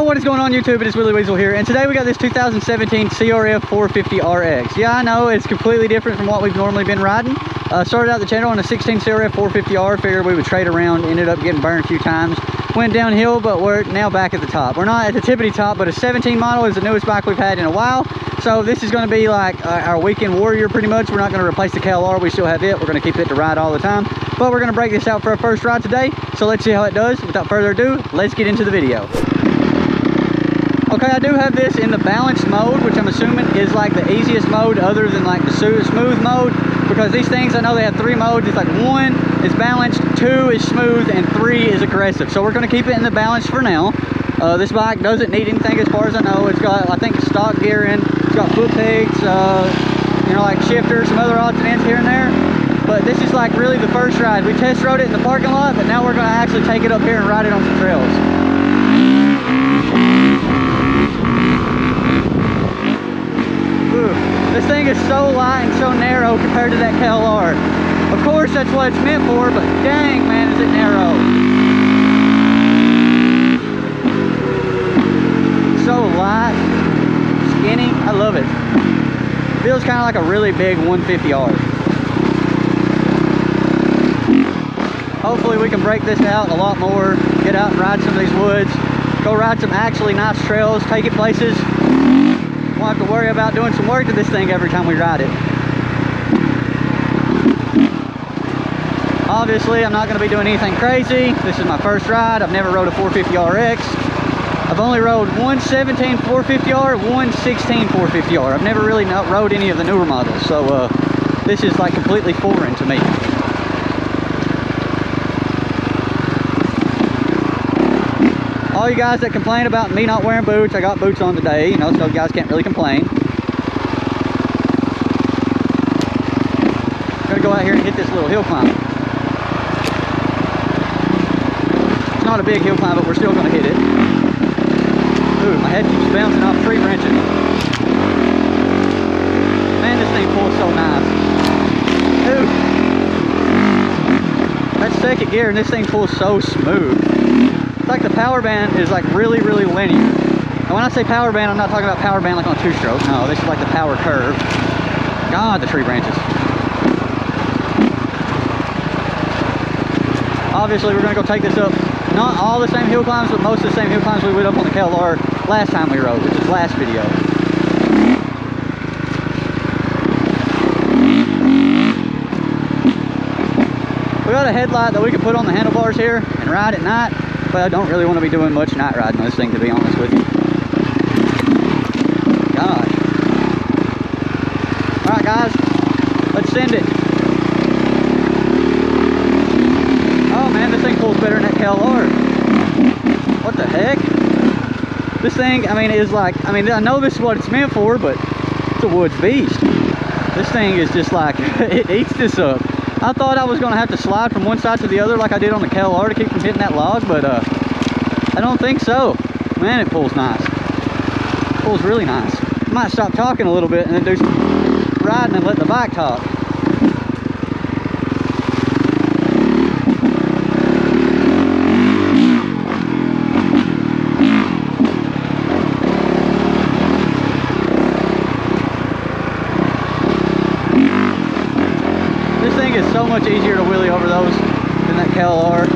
what is going on YouTube? It is WheelieWeasel here, and today we got this 2017 CRF450RX. Yeah, I know it's completely different from what we've normally been riding. Started out the channel on a 16 CRF450R, figured we would trade around, ended up getting burned a few times. Went downhill, but we're now back at the top. We're not at the tippity top, but a 17 model is the newest bike we've had in a while. So this is going to be like our weekend warrior pretty much. We're not going to replace the KLR, we still have it. We're going to keep it to ride all the time. But we're going to break this out for our first ride today. So let's see how it does. Without further ado, let's get into the video. Okay, I do have this in the balanced mode, which I'm assuming is like the easiest mode other than like the smooth mode. Because these things, I know they have 3 modes. It's like 1 is balanced, 2 is smooth, and 3 is aggressive. So we're going to keep it in the balance for now. This bike doesn't need anything as far as I know. It's got, I think, stock gear in. It's got foot pegs, you know, like shifters, some other odds and ends here and there. But this is like really the first ride. We test rode it in the parking lot, but now we're going to actually take it up here and ride it on some trails. Ooh, this thing is so light and so narrow compared to that KLR. Of course, that's what it's meant for, but dang, man, is it narrow. So light, skinny, I love it. Feels kind of like a really big 150R. Hopefully we can break this out a lot more, get out and ride some of these woods, go ride some actually nice trails, take it places. Won't have to worry about doing some work to this thing every time we ride it. Obviously, I'm not going to be doing anything crazy. This is my first ride. I've never rode a 450RX. I've only rode one 17 450R, one 16 450R. I've never really rode any of the newer models, so this is like completely foreign to me. All you guys that complain about me not wearing boots, I got boots on today, you know, so you guys can't really complain. I'm gonna go out here and hit this little hill climb. It's not a big hill climb, but we're still gonna hit it. Ooh, my head keeps bouncing off tree branches. Man, this thing pulls so nice. Ooh. That's second gear, and this thing pulls so smooth. Like the power band is like really linear. And when I say power band, I'm not talking about power band like on a 2-stroke. No, this is like the power curve. God, the tree branches. Obviously, we're gonna go take this up. Not all the same hill climbs, but most of the same hill climbs we went up on the KLR last time we rode, which is last video. We got a headlight that we can put on the handlebars here and ride at night. But I don't really want to be doing much night riding on this thing, to be honest with you. Gosh. Alright guys, let's send it. Oh man, this thing pulls better than that KLR. What the heck? This thing, I mean, is like, I know this is what it's meant for, but it's a woods beast. This thing is just like, it eats this up. I thought I was going to have to slide from one side to the other like I did on the KLR to keep from hitting that log, but I don't think so. Man, it pulls nice. It pulls really nice. I might stop talking a little bit and then do some riding and let the bike talk. It's so much easier to wheelie over those than that KLR.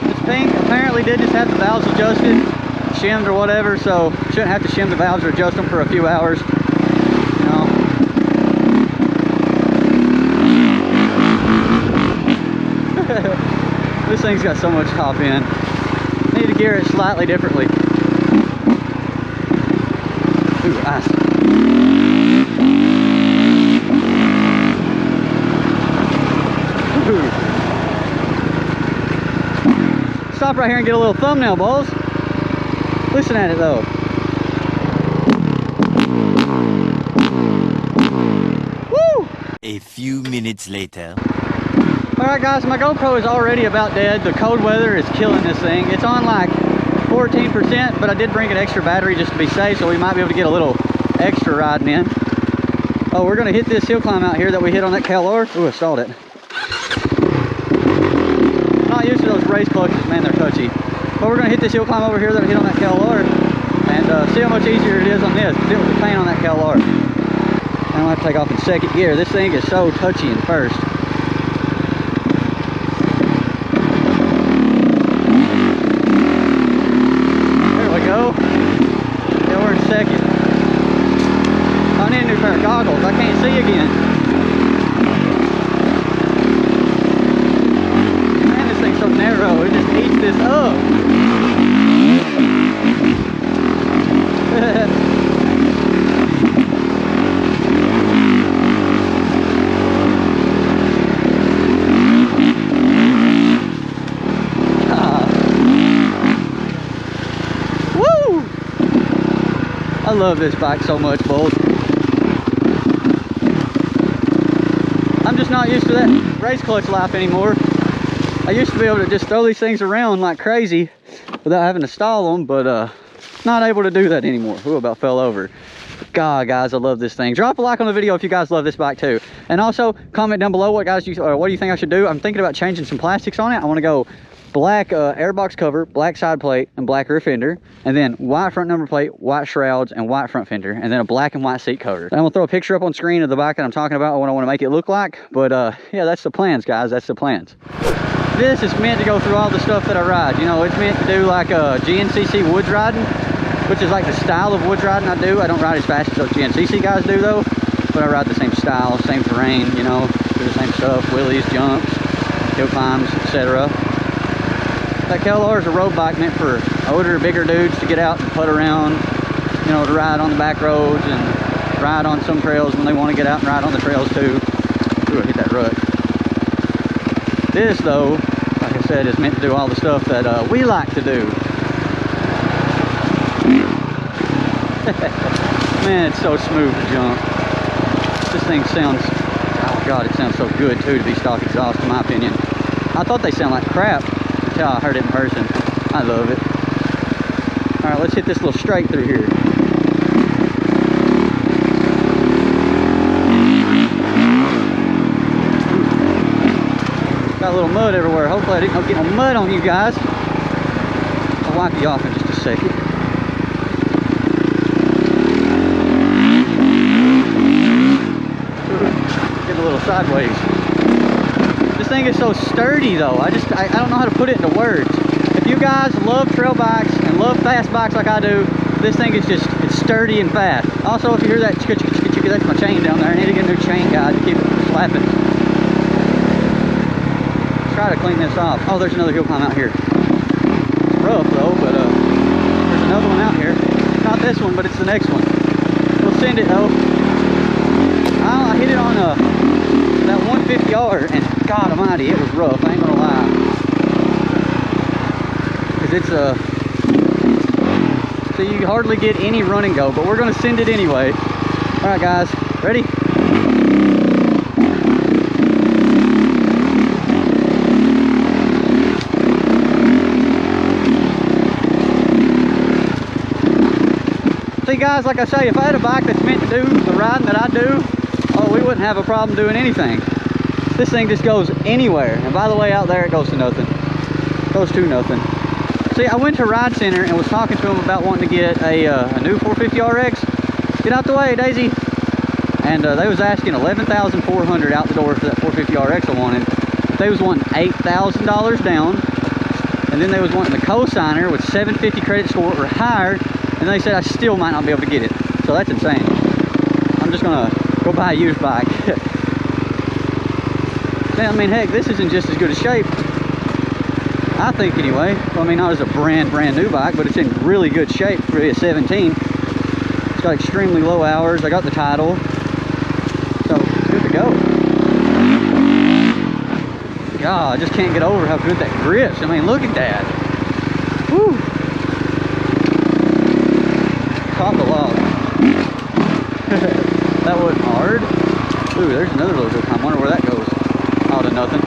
This pink apparently did just have the valves adjusted, shimmed or whatever, so shouldn't have to shim the valves or adjust them for a few hours. This thing's got so much top end. Need to gear it slightly differently. Ooh, ice. Ooh. Stop right here and get a little thumbnail, balls. Listen at it though. Woo! A few minutes later. Alright guys, my GoPro is already about dead. The cold weather is killing this thing. It's on like 14%, but I did bring an extra battery just to be safe, so we might be able to get a little extra riding in. Oh, we're gonna hit this hill climb out here that we hit on that KLR. Ooh, I stalled it. Not used to those race clutches, man, they're touchy. But we're gonna hit this hill climb over here that we hit on that KLR and see how much easier it is on this, because it was a pain on that KLR. I'm gonna have to take off in second gear. This thing is so touchy in first. There we go. Yeah, we're in second. I need a new pair of goggles. I can't see again. Man, this thing's so narrow. It just eats this up. Woo! I love this bike so much, Bolt. I'm just not used to that race clutch life anymore. I used to be able to just throw these things around like crazy without having to stall them, but not able to do that anymore. Ooh, about fell over. God, guys, I love this thing. Drop a like on the video if you guys love this bike too. And also comment down below what do you think I should do. I'm thinking about changing some plastics on it. I want to go black airbox cover, black side plate, and black rear fender, and then white front number plate, white shrouds, and white front fender, and then a black and white seat cover. I'm gonna throw a picture up on screen of the bike that I'm talking about, what I want to make it look like. But yeah, that's the plans, guys. That's the plans. This is meant to go through all the stuff that I ride. You know, it's meant to do like a GNCC woods riding, which is like the style of woods riding I do. I don't ride as fast as those GNCC guys do though, but I ride the same style, same terrain, you know, do the same stuff, wheelies, jumps, hill climbs, etc. That KLR is a road bike meant for older, bigger dudes to get out and putt around, you know, to ride on the back roads and ride on some trails when they want to get out and ride on the trails too. Ooh, I hit that rut. This though, like I said, is meant to do all the stuff that we like to do. Man, it's so smooth to jump. This thing sounds, oh God, it sounds so good too to be stock exhaust in my opinion. I thought they sound like crap until I heard it in person. I love it. All right, let's hit this little straight through here. Got a little mud everywhere. Hopefully I didn't get no mud on you guys. I'll wipe you off in just a second. Get a little sideways. This thing is so sturdy though. I don't know how to put it into words. If you guys love trail bikes and love fast bikes like I do, this thing is just, it's sturdy and fast. Also, if you hear that chicka chicka chicka chicka, that's my chain down there. I need to get a new chain guide to keep it from slapping. Try to clean this off. Oh, there's another hill climb out here. It's rough though, but there's another one out here. Not this one, but it's the next one. We'll send it though. I hit it on that 150R, and God almighty, it was rough. I ain't gonna lie. Cause it's so you hardly get any run and go, but we're gonna send it anyway. All right, guys, ready? See guys, like I say, if I had a bike that's meant to do the riding that I do, oh, we wouldn't have a problem doing anything. This thing just goes anywhere. And by the way, out there, it goes to nothing. It goes to nothing. See, I went to Ride Center and was talking to them about wanting to get a new 450RX. Get out the way, Daisy. And they was asking $11,400 out the door for that 450RX I wanted. They was wanting $8,000 down. And then they was wanting the co-signer with 750 credit score or higher. And they said I still might not be able to get it. So that's insane. I'm just gonna go buy a used bike. I mean, heck, this isn't just as good a shape, I think anyway. I mean, not as a brand new bike, but it's in really good shape for a 17. It's got extremely low hours. I got the title, so it's good to go. God, I just can't get over how good that grips. I mean, look at that. Woo. Caught the log. That wasn't hard. Ooh, there's another little hill climb. I wonder where that goes. Out of nothing.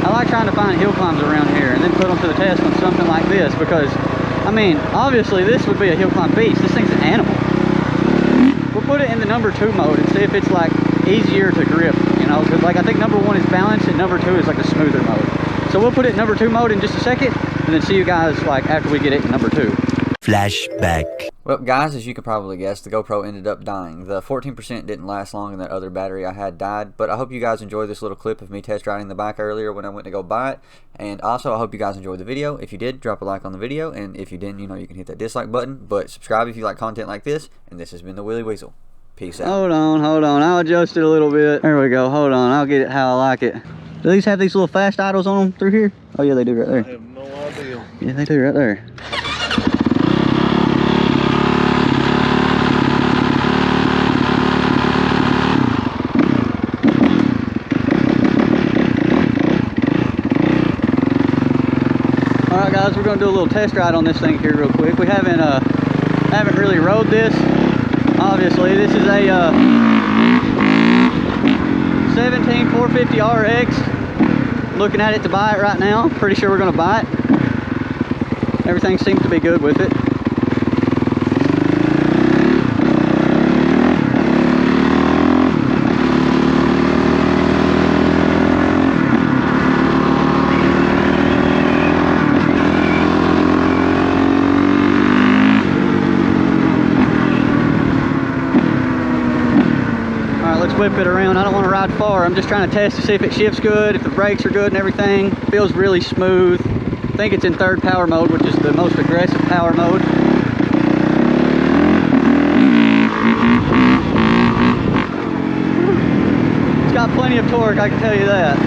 I like trying to find hill climbs around here and then put them to the test on something like this, because I mean, obviously this would be a hill climb beast. This thing's an animal. We'll put it in the number 2 mode and see if it's like easier to grip, you know, because like I think number 1 is balance and number 2 is like a smoother mode. So we'll put it in number 2 mode in just a second and then see you guys like after we get it in number 2. Flashback. Well, guys, as you could probably guess, the GoPro ended up dying. The 14% didn't last long and that other battery I had died, but I hope you guys enjoyed this little clip of me test riding the bike earlier when I went to go buy it. And also, I hope you guys enjoyed the video. If you did, drop a like on the video, and if you didn't, you know, you can hit that dislike button, but subscribe if you like content like this, and this has been the WheelieWeasel. Peace out. Hold on, I'll adjust it a little bit. There we go, hold on, I'll get it how I like it. Do these have these little fast idles on them through here? Oh yeah, they do right there. I have no idea. Yeah, they do right there. Alright guys, we're going to do a little test ride on this thing here real quick. We haven't really rode this. Obviously, this is a 17 450RX. Looking at it to buy it right now. Pretty sure we're going to buy it. Everything seems to be good with it. Whip it around. I don't want to ride far. I'm just trying to test to see if it shifts good, if the brakes are good and everything. Feels really smooth. I think it's in 3rd power mode, which is the most aggressive power mode. It's got plenty of torque, I can tell you that.